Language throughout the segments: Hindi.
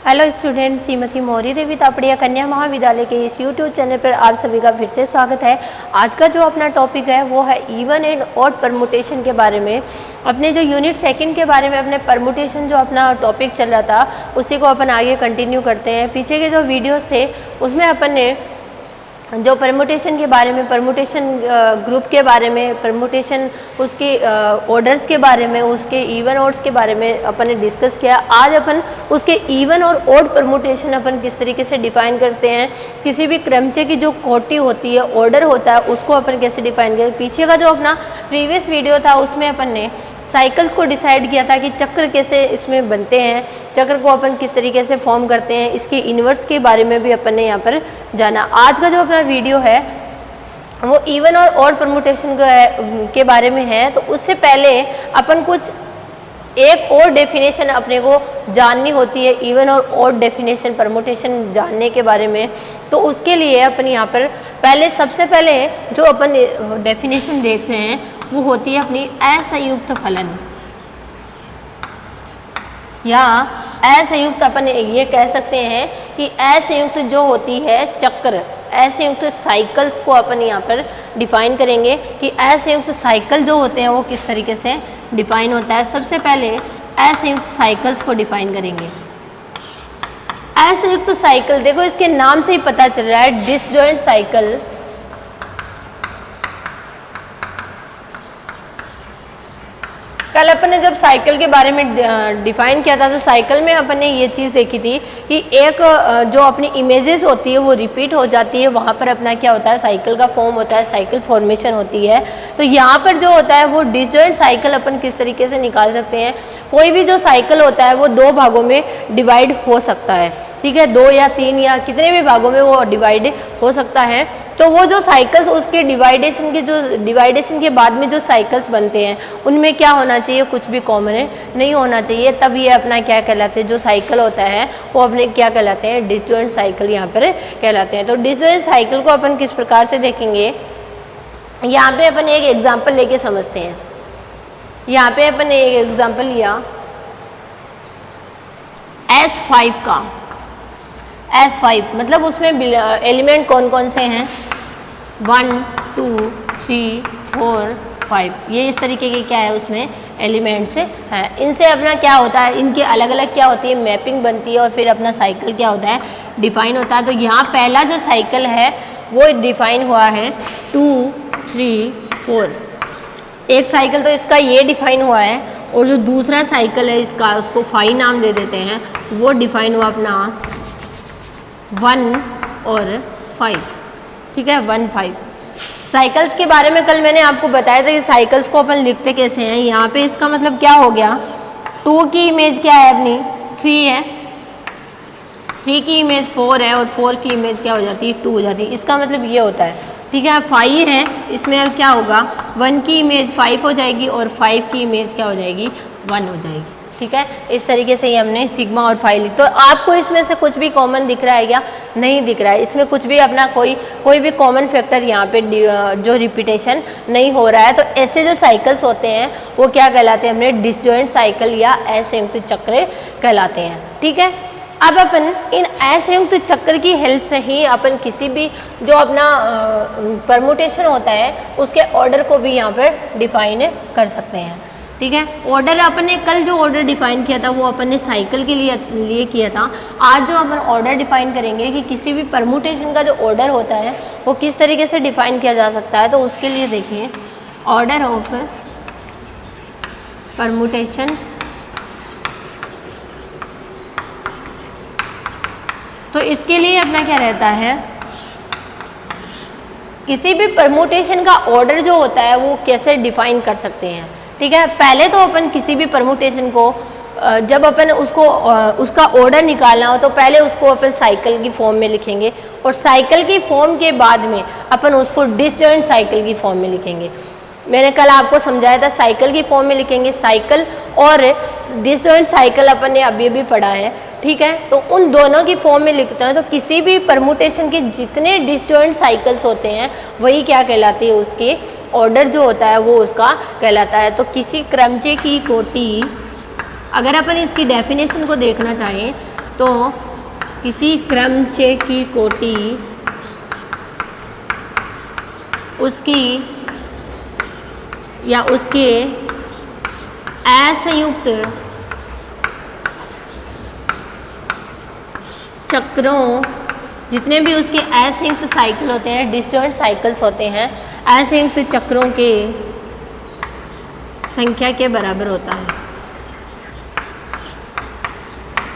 हेलो स्टूडेंट, श्रीमती मौर्य देवी तापड़िया कन्या महाविद्यालय के इस यूट्यूब चैनल पर आप सभी का फिर से स्वागत है। आज का जो अपना टॉपिक है वो है इवन एंड ऑड परमुटेशन के बारे में। अपने जो यूनिट सेकंड के बारे में अपने परमुटेशन जो अपना टॉपिक चल रहा था उसी को अपन आगे कंटिन्यू करते हैं। पीछे के जो वीडियोज़ थे उसमें अपन ने जो परमुटेशन के बारे में, परमुटेशन ग्रुप के बारे में, परमुटेशन उसके ऑर्डर्स के बारे में, उसके इवन ऑड्स के बारे में अपन ने डिस्कस किया। आज अपन उसके इवन और ऑड परमुटेशन अपन किस तरीके से डिफाइन करते हैं, किसी भी क्रमचय की जो कोटि होती है, ऑर्डर होता है, उसको अपन कैसे डिफाइन करें। पीछे का जो अपना प्रीवियस वीडियो था उसमें अपन ने साइकिल्स को डिसाइड किया था कि चक्र कैसे इसमें बनते हैं, चक्र को अपन किस तरीके से फॉर्म करते हैं, इसके इन्वर्स के बारे में भी अपन ने यहाँ पर जाना। आज का जो अपना वीडियो है वो इवन और ऑड परमुटेशन के बारे में है। तो उससे पहले अपन कुछ एक और डेफिनेशन अपने को जाननी होती है इवन और ऑड डेफिनेशन, परमुटेशन जानने के बारे में। तो उसके लिए अपन यहाँ पर सबसे पहले जो अपन डेफिनेशन देखते हैं वो होती है अपनी असंयुक्त फलन, या असंयुक्त अपन ये कह सकते हैं कि असंयुक्त जो होती है चक्र, असंयुक्त साइकिल्स को अपन यहाँ पर डिफाइन करेंगे कि असंयुक्त साइकिल जो होते हैं वो किस तरीके से डिफाइन होता है। सबसे पहले असंयुक्त साइकिल्स को डिफाइन करेंगे। असंयुक्त साइकिल देखो इसके नाम से ही पता चल रहा है, डिसजॉइंट साइकिल। कल अपन ने जब साइकिल के बारे में डिफाइन किया था तो साइकिल में अपन ने ये चीज़ देखी थी कि एक जो अपनी इमेजेस होती है वो रिपीट हो जाती है, वहाँ पर अपना क्या होता है, साइकिल का फॉर्म होता है, साइकिल फॉर्मेशन होती है। तो यहाँ पर जो होता है वो डिसजॉइंट साइकिल अपन किस तरीके से निकाल सकते हैं। कोई भी जो साइकिल होता है वो दो भागों में डिवाइड हो सकता है, ठीक है, 2 या 3 या कितने भी भागों में वो डिवाइड हो सकता है। तो वो जो साइकिल्स उसके डिवाइडेशन के बाद में जो साइकिल्स बनते हैं उनमें क्या होना चाहिए, कुछ भी कॉमन नहीं होना चाहिए। तब ये अपना क्या कहलाते हैं, जो साइकिल होता है वो अपने क्या कहलाते हैं, डिसजॉइंट साइकिल यहाँ पर कहलाते हैं। तो डिसजॉइंट साइकिल को अपन किस प्रकार से देखेंगे, यहाँ पे अपन एक एग्जाम्पल लेके समझते हैं। यहाँ पे अपन ने एक एग्जाम्पल लिया S5 का। S5 मतलब उसमें एलिमेंट कौन कौन से हैं, 1 2 3 4 5, ये इस तरीके के क्या है उसमें एलिमेंट्स हैं। इनसे अपना क्या होता है, इनकी अलग अलग क्या होती है, मैपिंग बनती है और फिर अपना साइकिल क्या होता है, डिफाइन होता है। तो यहाँ पहला जो साइकिल है वो डिफाइन हुआ है 2 3 4। एक साइकिल तो इसका ये डिफाइन हुआ है, और जो दूसरा साइकिल है इसका, उसको 5 नाम दे देते हैं, वो डिफाइन हुआ अपना 1 और 5, ठीक है, 1 5। साइकिल्स के बारे में कल मैंने आपको बताया था कि साइकिल्स को अपन लिखते कैसे हैं। यहाँ पे इसका मतलब क्या हो गया, 2 की इमेज क्या है अपनी 3 है, 3 की इमेज 4 है और 4 की इमेज क्या हो जाती है 2 हो जाती है। इसका मतलब ये होता है, ठीक है। 5 है, इसमें अब क्या होगा, 1 की इमेज 5 हो जाएगी और 5 की इमेज क्या हो जाएगी 1 हो जाएगी, ठीक है। इस तरीके से ही हमने सिग्मा और 5 लिख। तो आपको इसमें से कुछ भी कॉमन दिख रहा है या नहीं दिख रहा है, इसमें कुछ भी अपना कोई भी कॉमन फैक्टर यहाँ पे जो रिपीटेशन नहीं हो रहा है। तो ऐसे जो साइकिल्स होते हैं वो क्या कहलाते हैं, हमने डिसजॉइंट साइकिल या असंयुक्त चक्र कहलाते हैं, ठीक है। अब अपन इन असंयुक्त चक्र की हेल्प से ही अपन किसी भी जो अपना परमुटेशन होता है उसके ऑर्डर को भी यहाँ पर डिफाइन कर सकते हैं, ठीक है। ऑर्डर अपन ने कल जो ऑर्डर डिफाइन किया था वो अपन ने साइकिल के लिए किया था। आज जो अपन ऑर्डर डिफाइन करेंगे कि किसी भी परमुटेशन का जो ऑर्डर होता है वो किस तरीके से डिफाइन किया जा सकता है। तो उसके लिए देखिए, ऑर्डर ऑफ परमुटेशन। तो इसके लिए अपना क्या रहता है, किसी भी परमुटेशन का ऑर्डर जो होता है वो कैसे डिफाइन कर सकते हैं, ठीक है। पहले तो अपन किसी भी परमुटेशन को जब अपन उसका ऑर्डर निकालना हो तो पहले उसको अपन साइकिल की फॉर्म में लिखेंगे, और साइकिल की फॉर्म के बाद में अपन उसको डिसजॉइंट साइकिल की फॉर्म में लिखेंगे। मैंने कल आपको समझाया था साइकिल की फॉर्म में लिखेंगे, साइकिल और डिसजॉइंट साइकिल अपन ने अभी भी पढ़ा है, ठीक है। तो उन दोनों की फॉर्म में लिखते हैं। तो किसी भी परमुटेशन के जितने डिसजॉइंट साइकिल्स होते हैं वही क्या कहलाती है, उसकी ऑर्डर जो होता है वो उसका कहलाता है। तो किसी क्रमचय की कोटि, अगर अपन इसकी डेफिनेशन को देखना चाहें तो किसी क्रमचय की कोटि उसकी या उसके असंयुक्त चक्रों, जितने भी उसके असंयुक्त साइकिल होते हैं, डिसजॉइंट साइकिल्स होते हैं, असंयुक्त चक्रों के संख्या के बराबर होता है,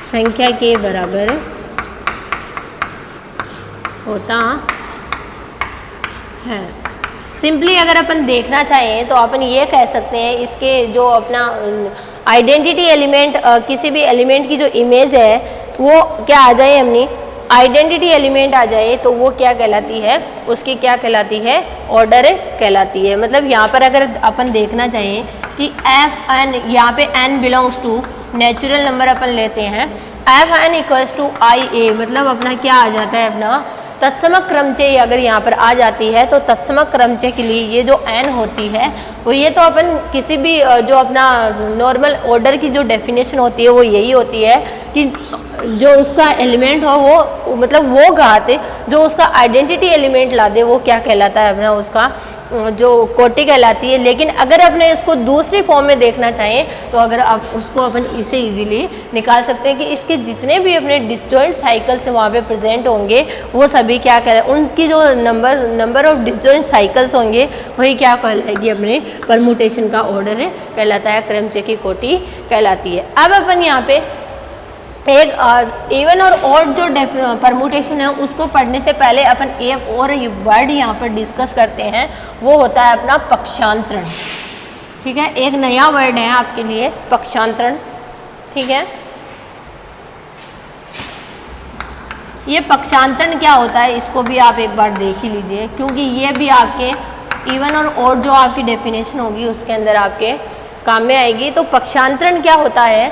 संख्या के बराबर होता है। सिंपली अगर अपन देखना चाहें तो अपन ये कह सकते हैं, इसके जो अपना आइडेंटिटी एलिमेंट, किसी भी एलिमेंट की जो इमेज है वो क्या आ जाए, अपनी आइडेंटिटी एलिमेंट आ जाए तो वो क्या कहलाती है, उसकी क्या कहलाती है, ऑर्डर कहलाती है। मतलब यहाँ पर अगर अपन देखना चाहें कि एफ एन, यहाँ पे n belongs to natural number अपन लेते हैं, f n equals to I a, मतलब अपना क्या आ जाता है, अपना तत्समक क्रमचय अगर यहाँ पर आ जाती है तो तत्समक क्रमचय के लिए ये जो n होती है वो, ये तो अपन किसी भी जो अपना नॉर्मल ऑर्डर की जो डेफिनेशन होती है वो यही होती है कि जो उसका एलिमेंट हो वो, मतलब वो घात जो उसका आइडेंटिटी एलिमेंट ला दे वो क्या कहलाता है, अपना उसका जो कोटि कहलाती है। लेकिन अगर अपने इसको दूसरी फॉर्म में देखना चाहें तो अगर आप उसको अपन इसे इजीली निकाल सकते हैं कि इसके जितने भी अपने डिसजॉइंट साइकिल्स वहाँ पे प्रेजेंट होंगे वो सभी क्या कहलाए, उनकी जो नंबर ऑफ डिसजॉइंट साइकिल्स होंगे वही क्या कहलाएगी, अपने परमुटेशन का ऑर्डर कहलाता है, क्रमचय की कोटि कहलाती है। अब अपन यहाँ पे एक इवन और ऑड जो परमुटेशन है उसको पढ़ने से पहले अपन एक और वर्ड यहाँ पर डिस्कस करते हैं, वो होता है अपना पक्षांतरण। ठीक है, एक नया वर्ड है आपके लिए, पक्षांतरण। ठीक है, ये पक्षांतरण क्या होता है इसको भी आप एक बार देख ही लीजिए, क्योंकि ये भी आपके इवन और ऑड जो आपकी डेफिनेशन होगी उसके अंदर आपके काम में आएगी। तो पक्षांतरण क्या होता है,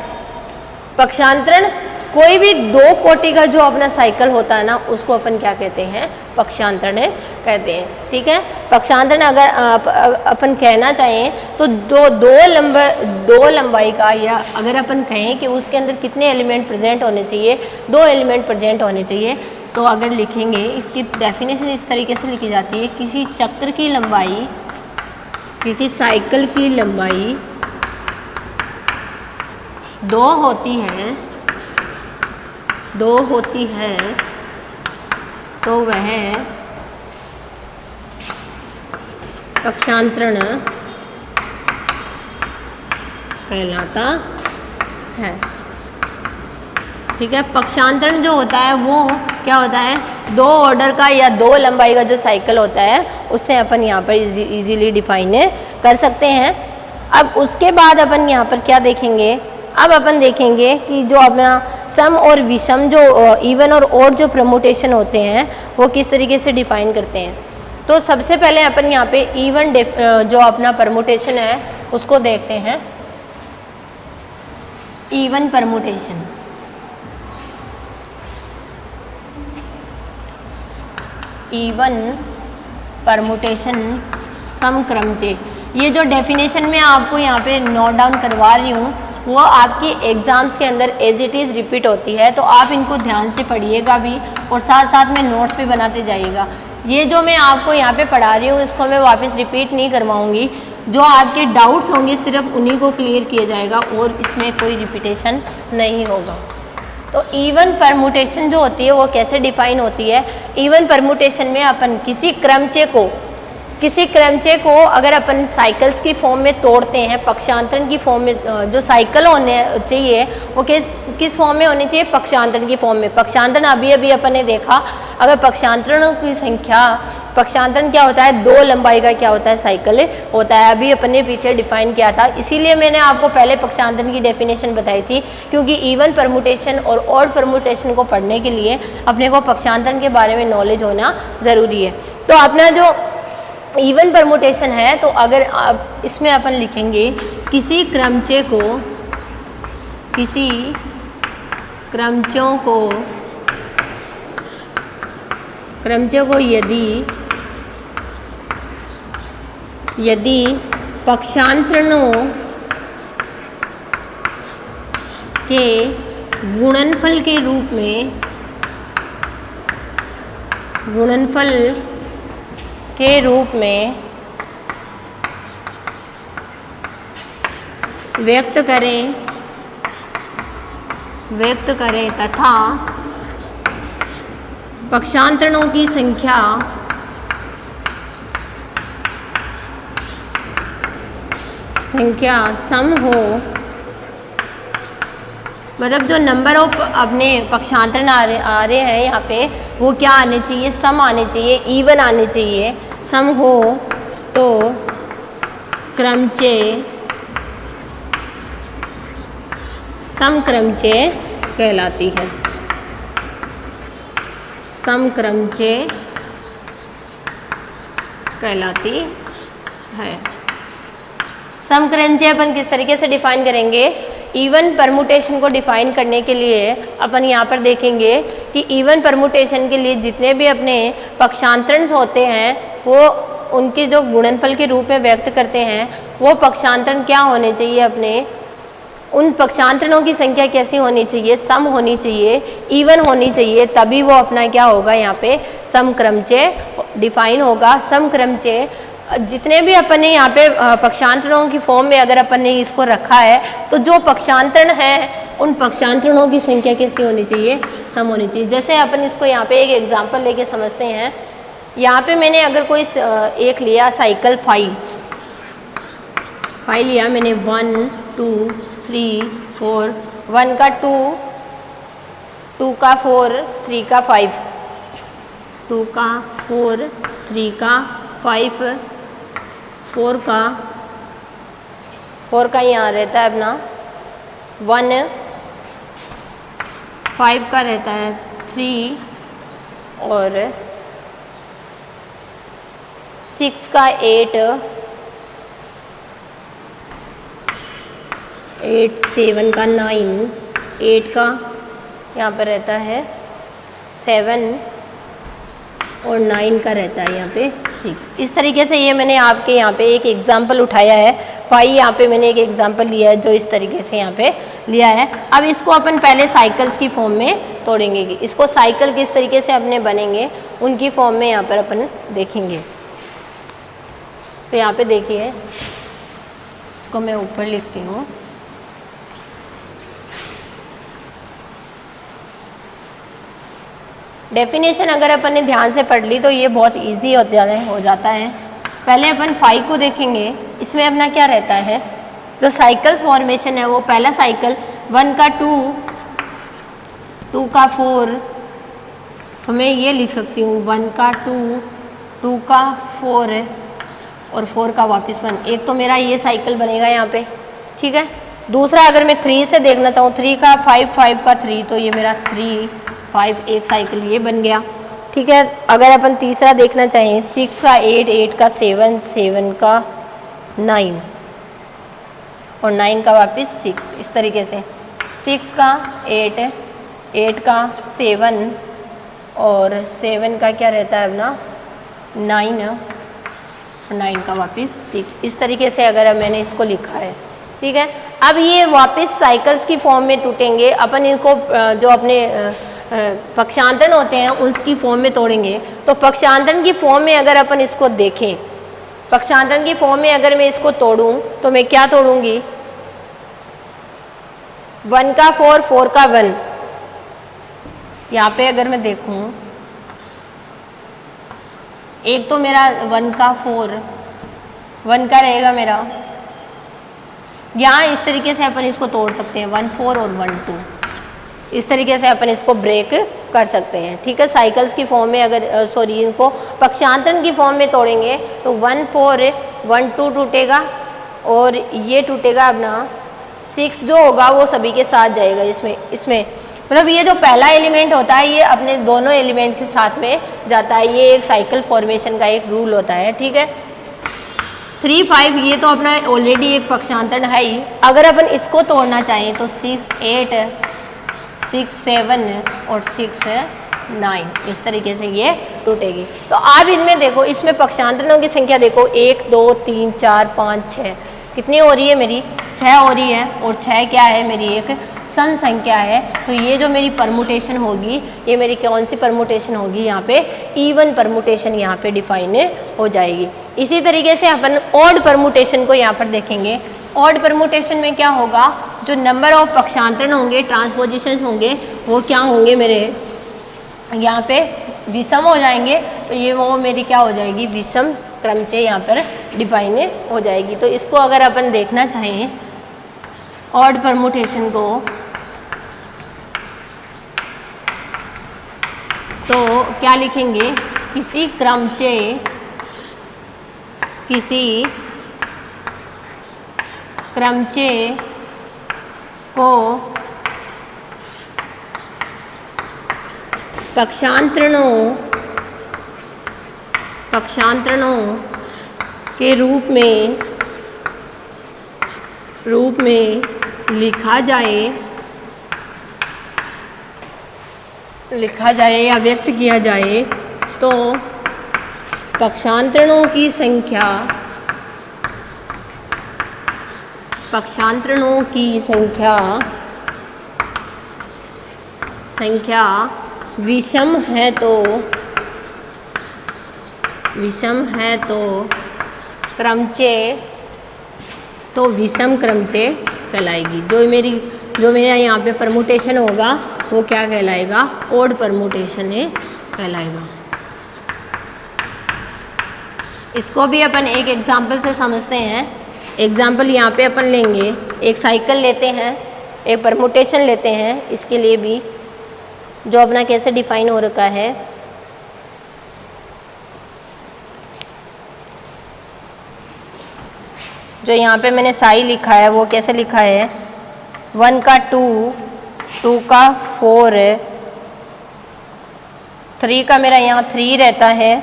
पक्षांतरण कोई भी दो कोटि का जो अपना साइकिल होता है ना उसको अपन क्या कहते हैं, पक्षांतरण कहते हैं। ठीक है, पक्षांतरण अगर अपन कहना चाहें तो जो दो लंबाई का, या अगर अपन कहें कि उसके अंदर कितने एलिमेंट प्रेजेंट होने चाहिए, 2 एलिमेंट प्रेजेंट होने चाहिए। तो अगर लिखेंगे इसकी डेफिनेशन इस तरीके से लिखी जाती है, किसी चक्र की लंबाई, किसी साइकिल की लंबाई 2 होती है तो वह पक्षांतरण कहलाता है। ठीक है, पक्षांतरण जो होता है वो क्या होता है, 2 ऑर्डर का या 2 लंबाई का जो साइकिल होता है उससे अपन यहाँ पर इजीली डिफाइन कर सकते हैं। अब उसके बाद अपन यहाँ पर क्या देखेंगे, अब अपन देखेंगे कि जो अपना सम और विषम, जो इवन और ऑड जो परमुटेशन होते हैं वो किस तरीके से डिफाइन करते हैं। तो सबसे पहले अपन यहाँ पे इवन जो अपना परमुटेशन है उसको देखते हैं। इवन परमुटेशन, इवन परमुटेशन सम क्रमचय, ये जो डेफिनेशन में आपको यहाँ पे नोट डाउन करवा रही हूँ वो आपकी एग्जाम्स के अंदर एज इट इज़ रिपीट होती है, तो आप इनको ध्यान से पढ़िएगा भी और साथ साथ में नोट्स भी बनाते जाइएगा। ये जो मैं आपको यहाँ पे पढ़ा रही हूँ इसको मैं वापस रिपीट नहीं करवाऊँगी, जो आपके डाउट्स होंगे सिर्फ उन्हीं को क्लियर किया जाएगा और इसमें कोई रिपीटेशन नहीं होगा। तो इवन परमुटेशन जो होती है वो कैसे डिफाइन होती है, इवन परमुटेशन में अपन किसी क्रमचय को अगर अपन साइकिल्स की फॉर्म में तोड़ते हैं, पक्षांतरण की फॉर्म में जो साइकिल होने चाहिए वो किस फॉर्म में होनी चाहिए, पक्षांतरण की फॉर्म में। पक्षांतरण अभी अपन ने देखा, अगर पक्षांतरणों की संख्या, पक्षांतरण क्या होता है, 2 लंबाई का क्या होता है, साइकिल होता है, अभी अपन ने पीछे डिफाइन किया था। इसीलिए मैंने आपको पहले पक्षांतरण की डेफिनेशन बताई थी, क्योंकि इवन परमुटेशन और ऑड परमुटेशन को पढ़ने के लिए अपने को पक्षांतरण के बारे में नॉलेज होना ज़रूरी है। तो अपना जो इवन परमुटेशन है, तो अगर आप इसमें अपन लिखेंगे किसी क्रमचय को यदि पक्षांतरणों के गुणनफल के रूप में व्यक्त करें तथा पक्षांतरणों की संख्या सम हो, मतलब जो नंबर ऑफ अपने पक्षांतरण आ रहे हैं यहाँ पे वो क्या आने चाहिए, सम आने चाहिए, इवन आने चाहिए। सम हो तो क्रमचय समक्रमचय कहलाती है। समक्रमचय कहलाती है। समक्रमचय अपन किस तरीके से डिफाइन करेंगे? इवन परमुटेशन को डिफाइन करने के लिए अपन यहाँ पर देखेंगे कि इवन परमुटेशन के लिए जितने भी अपने पक्षांतरण होते हैं वो उनके जो गुणनफल के रूप में व्यक्त करते हैं वो पक्षांतरण क्या होने चाहिए, अपने उन पक्षांतरणों की संख्या कैसी होनी चाहिए, सम होनी चाहिए, इवन होनी चाहिए, तभी वो अपना क्या होगा यहाँ पे समक्रमचय डिफाइन होगा। समक्रमचय जितने भी अपन ने यहाँ पे पक्षांतरणों की फॉर्म में अगर अपन ने इसको रखा है तो जो पक्षांतरण है उन पक्षांतरणों की संख्या कैसी होनी चाहिए, सम होनी चाहिए। जैसे अपन इसको यहाँ पे एक एग्जांपल लेके समझते हैं। यहाँ पे मैंने अगर कोई एक लिया साइकिल 5 लिया मैंने, 1 2 3 4, 1 का 2, 2 का 4, 3 का 5, 2 का 4, 3 का 5, 4 का यहाँ रहता है अपना 1, 5 का रहता है 3 और 6 का 8, 7 का 9, 8 का यहाँ पर रहता है 7 और 9 का रहता है यहाँ पे 6। इस तरीके से ये मैंने आपके यहाँ पे एक एग्जाम्पल उठाया है। 5 यहाँ पे मैंने एक एग्जाम्पल लिया है जो इस तरीके से यहाँ पे लिया है। अब इसको अपन पहले साइकिल्स की फॉर्म में तोड़ेंगे कि इसको साइकिल किस तरीके से अपने बनेंगे उनकी फॉर्म में यहाँ पर अपन देखेंगे। तो यहाँ पे देखिए, इसको मैं ऊपर लिखती हूँ। डेफिनेशन अगर अपन ने ध्यान से पढ़ ली तो ये बहुत इजी हो जाता है। पहले अपन 5 को देखेंगे, इसमें अपना क्या रहता है, जो साइकिल्स फॉर्मेशन है वो पहला साइकिल 1 का 2, 2 का 4, तो मैं ये लिख सकती हूँ 1 का 2, 2 का 4 और 4 का वापस 1। एक तो मेरा ये साइकिल बनेगा यहाँ पे, ठीक है। दूसरा अगर मैं 3 से देखना चाहूँ, 3 का 5, 5 का 3, तो ये मेरा 3 5 एक साइकिल ये बन गया, ठीक है। अगर अपन तीसरा देखना चाहें, 6 का 8, 8 का 7, 7 का 9 और 9 का वापस 6। इस तरीके से 6 का 8, 8 का 7 और 7 का क्या रहता है अपना 9 और 9 का वापस 6। इस तरीके से अगर मैंने इसको लिखा है, ठीक है। अब ये वापस साइकिल्स की फॉर्म में टूटेंगे। अपन इनको जो अपने पक्षांतरण होते हैं उसकी फॉर्म में तोड़ेंगे। तो पक्षांतरण की फॉर्म में अगर अपन इसको देखें, पक्षांतरण की फॉर्म में अगर मैं इसको तोड़ूं तो मैं क्या तोड़ूंगी, 1 का 4, 4 का 1। यहाँ पे अगर मैं देखूं, एक तो मेरा 1 का 4, 1 का रहेगा मेरा, यहाँ इस तरीके से अपन इसको तोड़ सकते हैं, 1 4 और 1 2। इस तरीके से अपन इसको ब्रेक कर सकते हैं, ठीक है। साइकिल्स की फॉर्म में अगर सॉरी इनको पक्षांतरण की फॉर्म में तोड़ेंगे तो 1 4 1 2 टूटेगा और ये टूटेगा अपना 6 जो होगा वो सभी के साथ जाएगा इसमें मतलब ये जो पहला एलिमेंट होता है ये अपने दोनों एलिमेंट के साथ में जाता है। ये एक साइकिल फॉर्मेशन का एक रूल होता है, ठीक है। 3 5 ये तो अपना ऑलरेडी एक पक्षांतरण है ही। अगर अपन इसको तोड़ना चाहें तो 6 8 6 7 और 6 9 इस तरीके से ये टूटेगी। तो आप इनमें देखो, इसमें पक्षांतरणों की संख्या देखो 1 2 3 4 5 6 कितनी हो रही है मेरी, 6 हो रही है। और 6 क्या है मेरी एक सम संख्या है, तो ये जो मेरी परमुटेशन होगी, ये मेरी कौन सी परमुटेशन होगी, यहाँ पे इवन परमुटेशन यहाँ पे डिफाइन हो जाएगी। इसी तरीके से अपन ऑड परमुटेशन को यहाँ पर देखेंगे। ऑड परमुटेशन में क्या होगा, जो नंबर ऑफ पक्षांतरण होंगे, ट्रांसपोजिशन होंगे, वो क्या होंगे मेरे यहाँ पे विषम हो जाएंगे। तो ये वो मेरी क्या हो जाएगी, विषम क्रमचय यहाँ पर डिफाइन हो जाएगी। तो इसको अगर अपन देखना चाहें ऑड परमुटेशन को, तो क्या लिखेंगे, किसी क्रमचय को पक्षांतरणों के रूप में लिखा जाए या व्यक्त किया जाए, तो पक्षांतरणों की संख्या विषम है तो विषम क्रमचय कहलाएगी। जो मेरा यहाँ पे परमुटेशन होगा वो क्या कहलाएगा, ऑड परमुटेशन कहलाएगा। इसको भी अपन एक एग्जाम्पल से समझते हैं। एग्जाम्पल यहाँ पे अपन लेंगे, एक साइकिल लेते हैं, एक परमुटेशन लेते हैं। इसके लिए भी जो अपना कैसे डिफाइन हो रखा है, जो यहाँ पे मैंने साई लिखा है वो कैसे लिखा है, 1 का 2, 2 का 4, 3 का मेरा यहाँ 3 रहता है,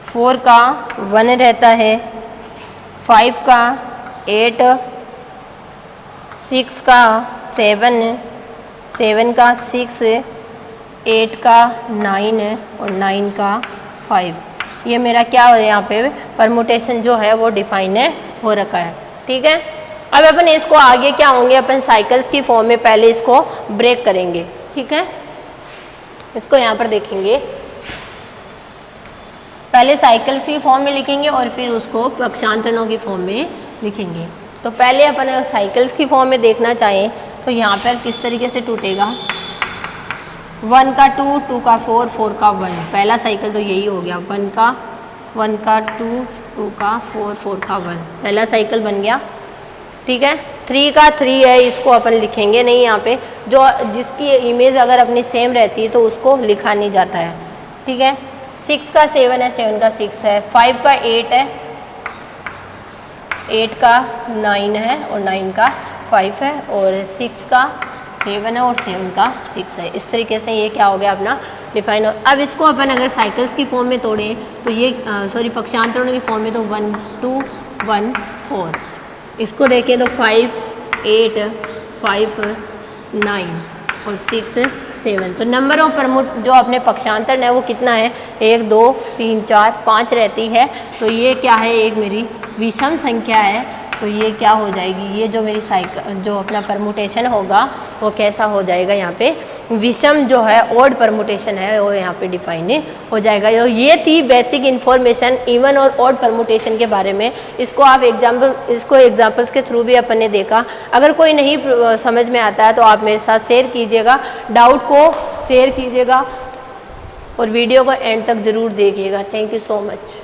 4 का 1 रहता है, 5 का 8, 6 का 7, 7 का 6, 8 का 9 और 9 का 5। ये मेरा क्या है, यहाँ पे परमुटेशन जो है वो डिफाइन हो रखा है। ठीक है, अब अपन इसको आगे क्या होंगे, अपन साइकिल्स की फॉर्म में पहले इसको ब्रेक करेंगे। ठीक है, इसको यहाँ पर देखेंगे, पहले साइकिल्स की फॉर्म में लिखेंगे और फिर उसको पक्षांतरणों की फॉर्म में लिखेंगे। तो पहले अपन साइकिल्स की फॉर्म में देखना चाहें तो यहाँ पर किस तरीके से टूटेगा, 1 का 2, 2 का 4, 4 का 1। पहला साइकिल तो यही हो गया, 1 का 2, 2 का 4, 4 का 1, पहला साइकिल बन गया। ठीक है, 3 का 3 है, इसको अपन लिखेंगे नहीं यहाँ पे, जो जिसकी इमेज अगर अपनी सेम रहती है तो उसको लिखा नहीं जाता है। ठीक है, 6 का 7 है, 7 का 6 है, 5 का 8 है, 8 का 9 है और 9 का 5 है, और 6 का 7 है और 7 का 6 है। इस तरीके से ये क्या हो गया अपना डिफाइन। अब इसको अपन अगर साइकिल्स की फॉर्म में तोड़ें तो ये पक्षांतरणों की फॉर्म में, तो 1 2 1 4। इसको देखें तो 5 8 5 9 और 6 7। तो नंबर ऑफ जो अपने पक्षांतरण है वो कितना है, 1 2 3 4 5 रहती है। तो ये क्या है, एक मेरी विषम संख्या है। तो ये क्या हो जाएगी, ये जो मेरी जो अपना परमुटेशन होगा वो कैसा हो जाएगा, यहाँ पे विषम जो है ऑड परमुटेशन है वो यहाँ पे डिफाइन हो जाएगा। तो ये थी बेसिक इन्फॉर्मेशन इवन और ऑड परमुटेशन के बारे में। इसको आप एग्जाम्पल्स के थ्रू भी अपन ने देखा। अगर कोई नहीं समझ में आता है तो आप मेरे साथ शेयर कीजिएगा, डाउट को शेयर कीजिएगा और वीडियो को एंड तक ज़रूर देखिएगा। Thank you so much.